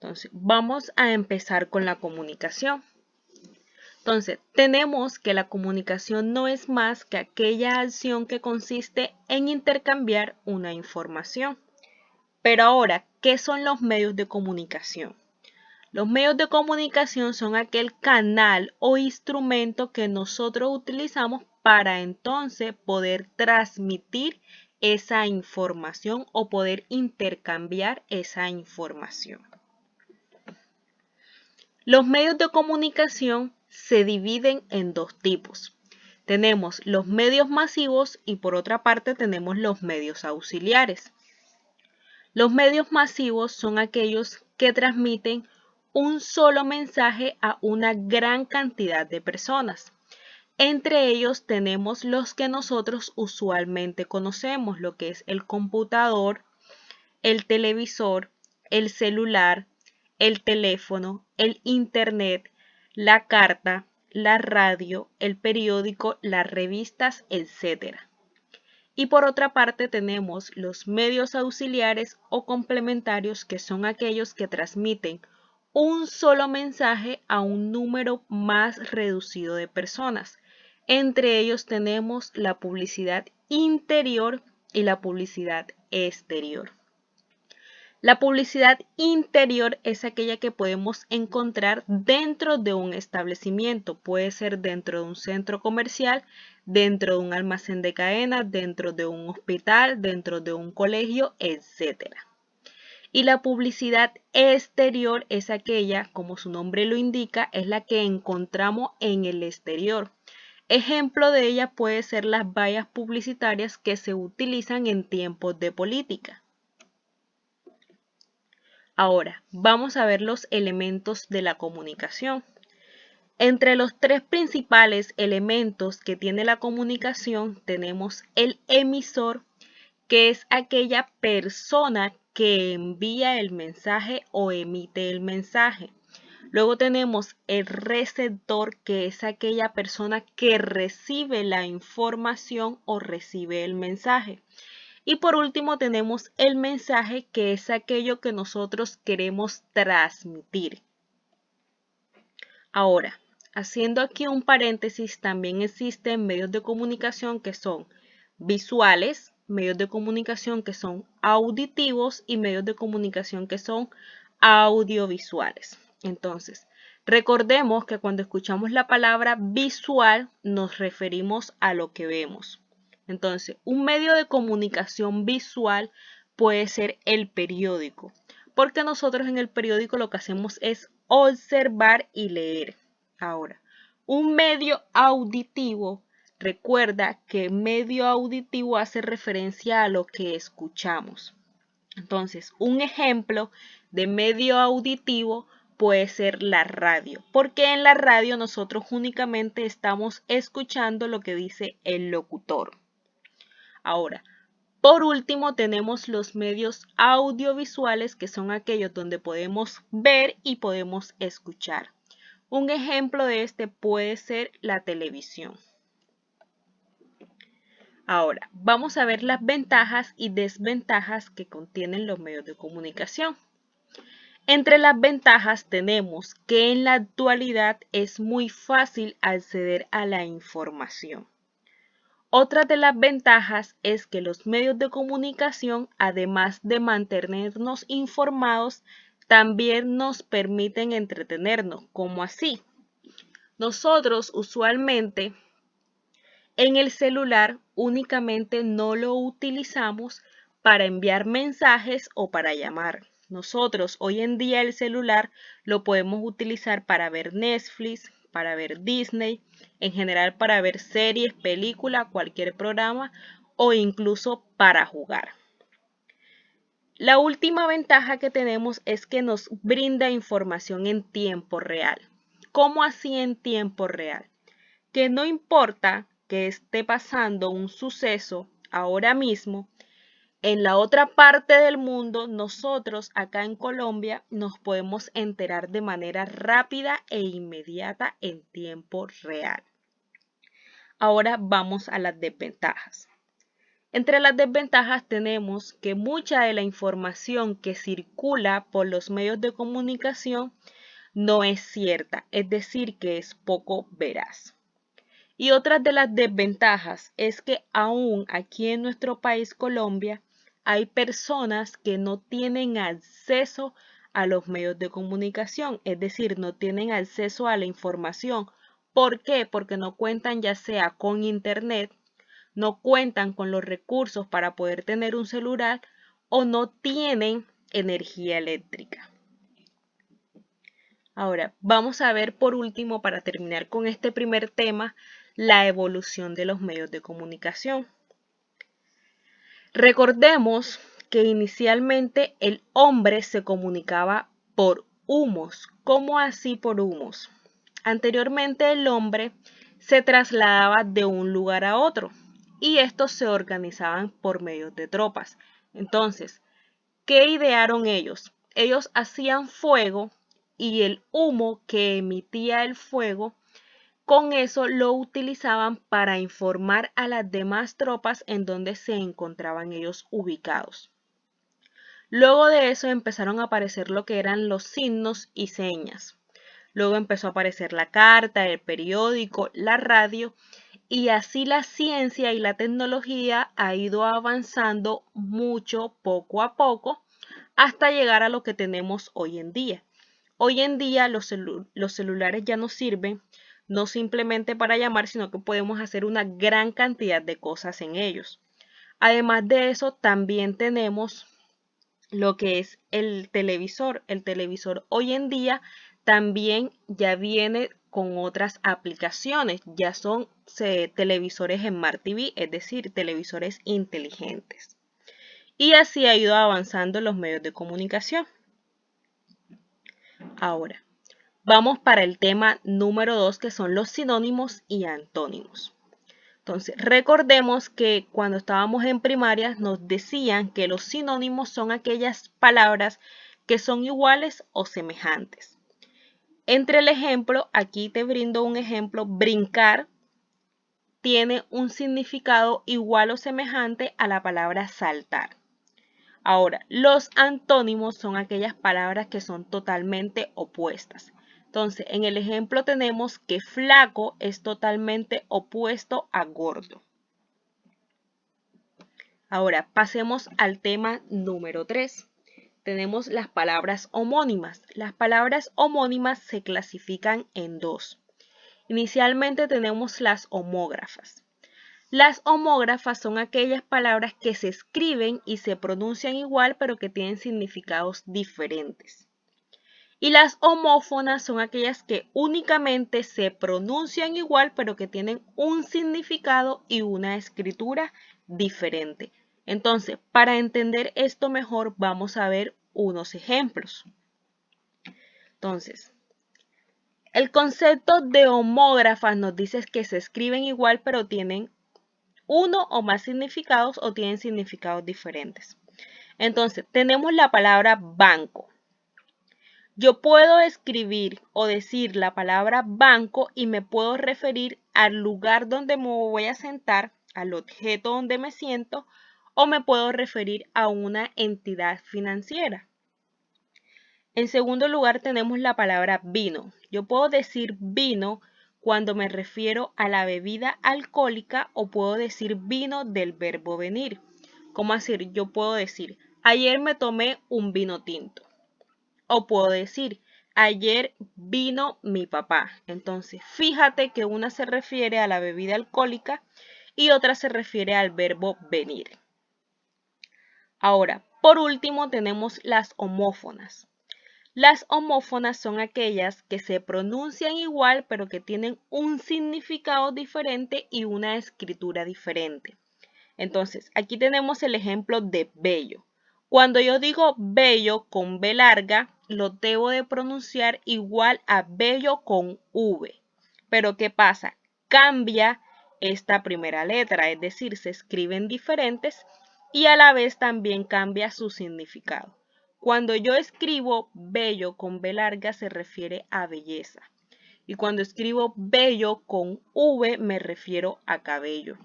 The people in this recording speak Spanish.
Entonces, vamos a empezar con la comunicación. Entonces, tenemos que la comunicación no es más que aquella acción que consiste en intercambiar una información. Pero ahora, ¿qué son los medios de comunicación? Los medios de comunicación son aquel canal o instrumento que nosotros utilizamos para entonces poder transmitir esa información o poder intercambiar esa información. Los medios de comunicación se dividen en dos tipos. Tenemos los medios masivos y por otra parte tenemos los medios auxiliares. Los medios masivos son aquellos que transmiten un solo mensaje a una gran cantidad de personas. Entre ellos tenemos los que nosotros usualmente conocemos, lo que es el computador, el televisor, el celular, el teléfono, el internet, la carta, la radio, el periódico, las revistas, etc. Y por otra parte tenemos los medios auxiliares o complementarios, que son aquellos que transmiten un solo mensaje a un número más reducido de personas. Entre ellos tenemos la publicidad interior y la publicidad exterior. La publicidad interior es aquella que podemos encontrar dentro de un establecimiento. Puede ser dentro de un centro comercial, dentro de un almacén de cadena, dentro de un hospital, dentro de un colegio, etc. Y la publicidad exterior es aquella, como su nombre lo indica, es la que encontramos en el exterior. Ejemplo de ella puede ser las vallas publicitarias que se utilizan en tiempos de política. Ahora, vamos a ver los elementos de la comunicación. Entre los tres principales elementos que tiene la comunicación tenemos el emisor, que es aquella persona que envía el mensaje o emite el mensaje. Luego tenemos el receptor, que es aquella persona que recibe la información o recibe el mensaje. Y por último tenemos el mensaje, que es aquello que nosotros queremos transmitir. Ahora, haciendo aquí un paréntesis, también existen medios de comunicación que son visuales, medios de comunicación que son auditivos y medios de comunicación que son audiovisuales. Entonces, recordemos que cuando escuchamos la palabra visual nos referimos a lo que vemos. Entonces, un medio de comunicación visual puede ser el periódico, porque nosotros en el periódico lo que hacemos es observar y leer. Ahora, un medio auditivo, recuerda que medio auditivo hace referencia a lo que escuchamos. Entonces, un ejemplo de medio auditivo puede ser la radio, porque en la radio nosotros únicamente estamos escuchando lo que dice el locutor. Ahora, por último tenemos los medios audiovisuales, que son aquellos donde podemos ver y podemos escuchar. Un ejemplo de este puede ser la televisión. Ahora, vamos a ver las ventajas y desventajas que contienen los medios de comunicación. Entre las ventajas tenemos que en la actualidad es muy fácil acceder a la información. Otra de las ventajas es que los medios de comunicación, además de mantenernos informados, también nos permiten entretenernos. ¿Cómo así? Nosotros usualmente en el celular únicamente no lo utilizamos para enviar mensajes o para llamar. Nosotros hoy en día el celular lo podemos utilizar para ver Netflix, para ver Disney, en general para ver series, películas, cualquier programa o incluso para jugar. La última ventaja que tenemos es que nos brinda información en tiempo real. ¿Cómo así en tiempo real? Que no importa que esté pasando un suceso ahora mismo, en la otra parte del mundo, nosotros acá en Colombia nos podemos enterar de manera rápida e inmediata en tiempo real. Ahora vamos a las desventajas. Entre las desventajas tenemos que mucha de la información que circula por los medios de comunicación no es cierta, es decir, que es poco veraz. Y otra de las desventajas es que aún aquí en nuestro país, Colombia, hay personas que no tienen acceso a los medios de comunicación, es decir, no tienen acceso a la información. ¿Por qué? Porque no cuentan ya sea con internet, no cuentan con los recursos para poder tener un celular o no tienen energía eléctrica. Ahora, vamos a ver por último, para terminar con este primer tema, la evolución de los medios de comunicación. Recordemos que inicialmente el hombre se comunicaba por humos. ¿Cómo así por humos? Anteriormente el hombre se trasladaba de un lugar a otro y estos se organizaban por medio de tropas. Entonces, ¿qué idearon ellos? Ellos hacían fuego y el humo que emitía el fuego, con eso lo utilizaban para informar a las demás tropas en donde se encontraban ellos ubicados. Luego de eso empezaron a aparecer lo que eran los signos y señas. Luego empezó a aparecer la carta, el periódico, la radio, y así la ciencia y la tecnología ha ido avanzando mucho poco a poco hasta llegar a lo que tenemos hoy en día. Hoy en día los celulares ya nos sirven no simplemente para llamar, sino que podemos hacer una gran cantidad de cosas en ellos. Además de eso, también tenemos lo que es el televisor. El televisor hoy en día también ya viene con otras aplicaciones. Ya son televisores Smart TV, es decir, televisores inteligentes. Y así ha ido avanzando los medios de comunicación. Ahora, vamos para el tema número 2, que son los sinónimos y antónimos. Entonces, recordemos que cuando estábamos en primaria nos decían que los sinónimos son aquellas palabras que son iguales o semejantes. Entre el ejemplo, aquí te brindo un ejemplo: brincar tiene un significado igual o semejante a la palabra saltar. Ahora, los antónimos son aquellas palabras que son totalmente opuestas. Entonces, en el ejemplo tenemos que flaco es totalmente opuesto a gordo. Ahora, pasemos al tema número 3. Tenemos las palabras homónimas. Las palabras homónimas se clasifican en dos. Inicialmente tenemos las homógrafas. Las homógrafas son aquellas palabras que se escriben y se pronuncian igual, pero que tienen significados diferentes. Y las homófonas son aquellas que únicamente se pronuncian igual, pero que tienen un significado y una escritura diferente. Entonces, para entender esto mejor, vamos a ver unos ejemplos. Entonces, el concepto de homógrafas nos dice que se escriben igual, pero tienen uno o más significados o tienen significados diferentes. Entonces, tenemos la palabra banco. Yo puedo escribir o decir la palabra banco y me puedo referir al lugar donde me voy a sentar, al objeto donde me siento, o me puedo referir a una entidad financiera. En segundo lugar, tenemos la palabra vino. Yo puedo decir vino cuando me refiero a la bebida alcohólica, o puedo decir vino del verbo venir. ¿Cómo decir? Yo puedo decir, ayer me tomé un vino tinto. O puedo decir, ayer vino mi papá. Entonces, fíjate que una se refiere a la bebida alcohólica y otra se refiere al verbo venir. Ahora, por último, tenemos las homófonas. Las homófonas son aquellas que se pronuncian igual, pero que tienen un significado diferente y una escritura diferente. Entonces, aquí tenemos el ejemplo de bello. Cuando yo digo bello con B larga, lo debo de pronunciar igual a bello con V. Pero ¿qué pasa? Cambia esta primera letra, es decir, se escriben diferentes y a la vez también cambia su significado. Cuando yo escribo bello con B larga se refiere a belleza. Y cuando escribo bello con V me refiero a cabello.